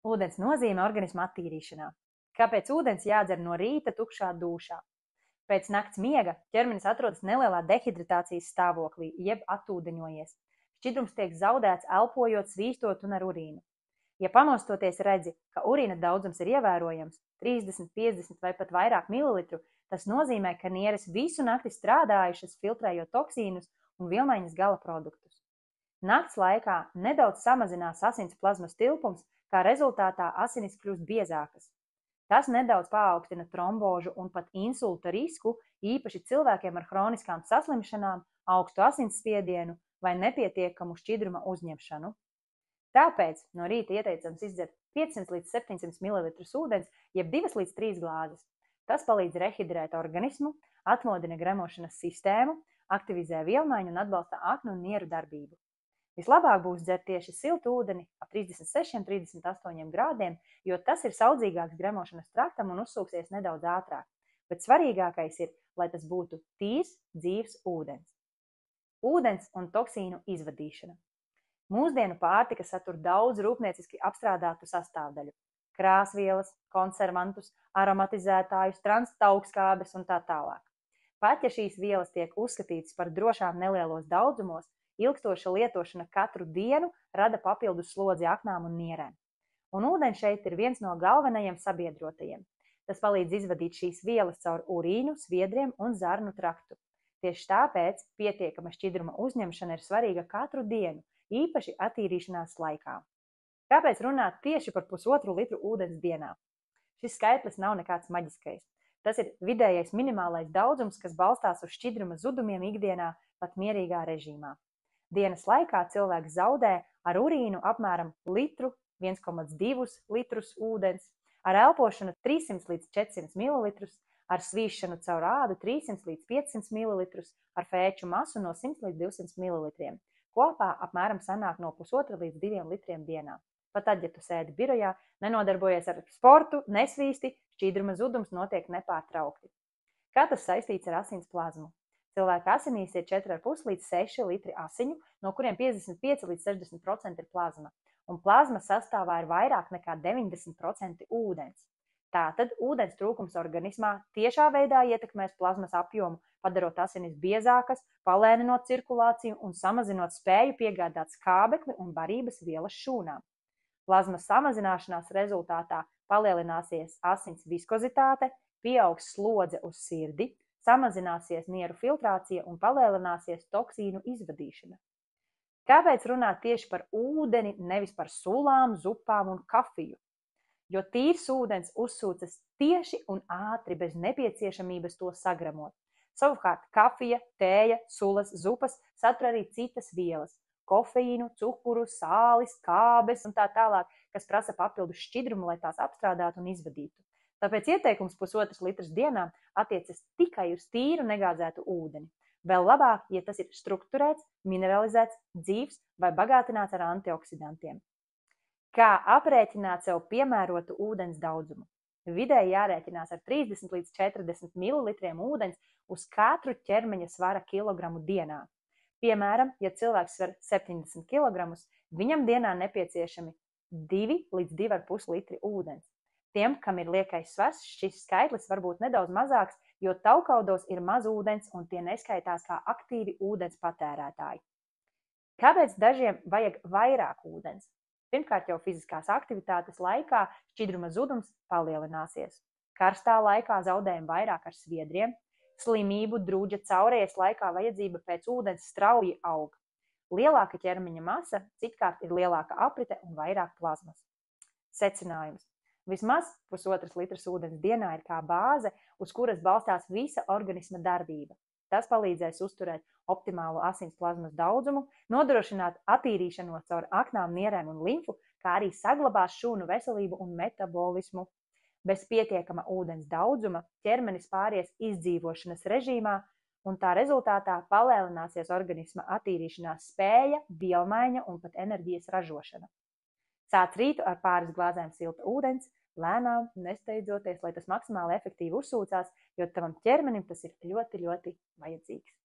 Ūdens nozīme organisma attīrīšanā. Kāpēc ūdens jādzer no rīta tukšā dūšā? Pēc nakts miega ķermenis atrodas nelielā dehidratācijas stāvoklī, jeb atūdeņojies. Šķidrums tiek zaudēts elpojot, svīstot un ar urīnu. Ja pamostoties redzi, ka urīna daudzums ir ievērojams, 30, 50 vai pat vairāk mililitru, tas nozīmē, ka nieres visu nakti strādājušas, filtrējot toksīnus un vielmaiņas gala produktus. Nakts laikā nedaudz samazinās asins plazmas tilpums, kā rezultātā asinis kļūst biezākas. Tas nedaudz paaugstina trombožu un pat insulta risku, īpaši cilvēkiem ar hroniskām saslimšanām, augstu asinsspiedienu vai nepietiekamu šķidruma uzņemšanu. Tāpēc no rīta ieteicams izdzert 500 līdz 700 ml ūdens, jeb 2 līdz 3 glāzes. Tas palīdz rehidrēt organismu, atmodina gremošanas sistēmu, aktivizē vielmaiņu un atbalsta aknu un nieru darbību. Vislabāk būs dzert tieši siltu ūdeni ap 36–38 grādiem, jo tas ir saudzīgāks gremošanas traktam un uzsūksies nedaudz ātrāk. Bet svarīgākais ir, lai tas būtu tīrs, dzīvs ūdens. Ūdens un toksīnu izvadīšana. Mūsdienu pārtika satur daudz rūpnieciski apstrādātu sastāvdaļu – krāsvielas, konservantus, aromatizētājus, transtaugskābes un tā tālāk. Pat ja šīs vielas tiek uzskatītas par drošām nelielos daudzumos, ilgstoša lietošana katru dienu rada papildus slodzi aknām un nierēm. Un ūdens šeit ir viens no galvenajiem sabiedrotajiem. Tas palīdz izvadīt šīs vielas caur urīnu, sviedriem un zarnu traktu. Tieši tāpēc pietiekama šķidruma uzņemšana ir svarīga katru dienu, īpaši attīrīšanās laikā. Kāpēc runāt tieši par 1,5 litru ūdens dienā? Šis skaitlis nav nekāds maģiskais. Tas ir vidējais minimālais daudzums, kas balstās uz šķidruma zudumiem ikdienā pat mierīgā režīmā. Dienas laikā cilvēks zaudē ar urīnu apmēram litru, 1,2 litrus ūdens, ar elpošanu 300 līdz 400 ml, ar svīšanu caur ādu 300 līdz 500 ml, ar fēču masu no 100 līdz 200 ml. Kopā apmēram sanāk no 1,5 līdz 2 litriem dienā. Pat tad, ja tu sēdi birojā, nenodarbojies ar sportu, nesvīsti, šķidruma zudums notiek nepārtraukti. Kā tas saistīts ar asins plazmu? Cilvēka asinīs ir 4,5 līdz 6 litri asiņu, no kuriem 55 līdz 60% ir plazma. Un plazmas sastāvā ir vairāk nekā 90% ūdens. Tātad ūdens trūkums organismā tiešā veidā ietekmēs plazmas apjomu, padarot asinis biezākas, palēninot cirkulāciju un samazinot spēju piegādāt skābekli un barības vielas šūnām. Plazmas samazināšanās rezultātā palielināsies asins viskozitāte, pieaugs slodze uz sirdi, samazināsies nieru filtrācija un palielināsies toksīnu izvadīšana. Kāpēc runāt tieši par ūdeni, nevis par sulām, zupām un kafiju? Jo tīrs ūdens uzsūcas tieši un ātri bez nepieciešamības to sagremot. Savukārt kafija, tēja, sulas, zupas satur arī citas vielas – kofeīnu, cukuru, sāli, skābes un tā tālāk, kas prasa papildus šķidrumu, lai tās apstrādātu un izvadītu. Tāpēc ieteikums 1,5 litrs dienā attiecas tikai uz tīru negāzētu ūdeni. Vēl labāk, ja tas ir strukturēts, mineralizēts, dzīvs vai bagātināts ar antioksidantiem. Kā aprēķināt sev piemērotu ūdens daudzumu? Vidēji jārēķinās ar 30 līdz 40 ml ūdens uz katru ķermeņa svara kilogramu dienā. Piemēram, ja cilvēks sver 70 kg, viņam dienā nepieciešami 2 līdz 2,5 litri ūdens. Tiem, kam ir liekais svars, šis skaitlis var būt nedaudz mazāks, jo taukaudos ir maz ūdens un tie neskaitās kā aktīvi ūdens patērētāji. Kāpēc dažiem vajag vairāk ūdens? Pirmkārt jau fiziskās aktivitātes laikā šķidruma zudums palielināsies. Karstā laikā zaudējam vairāk ar sviedriem, slimību, drūģa caurējas laikā vajadzība pēc ūdens strauji aug. Lielāka ķermeņa masa citkārt ir lielāka aprite un vairāk plazmas. Secinājums. Vismaz 1,5 litrs ūdens dienā ir kā bāze, uz kuras balstās visa organisma darbība. Tas palīdzēs uzturēt optimālu asins plazmas daudzumu, nodrošināt attīrīšanos caur aknām, nierēm un limfu, kā arī saglabās šūnu veselību un metabolismu. Bez pietiekama ūdens daudzuma ķermenis pāries izdzīvošanas režīmā, un tā rezultātā palielināsies organisma attīrīšanās spēja, vielmaiņa un pat enerģijas ražošana. Sāc rītu ar pāris glāzēm silta ūdens, lēnām, nesteidzoties, lai tas maksimāli efektīvi uzsūcās, jo tavam ķermenim tas ir ļoti, ļoti vajadzīgs.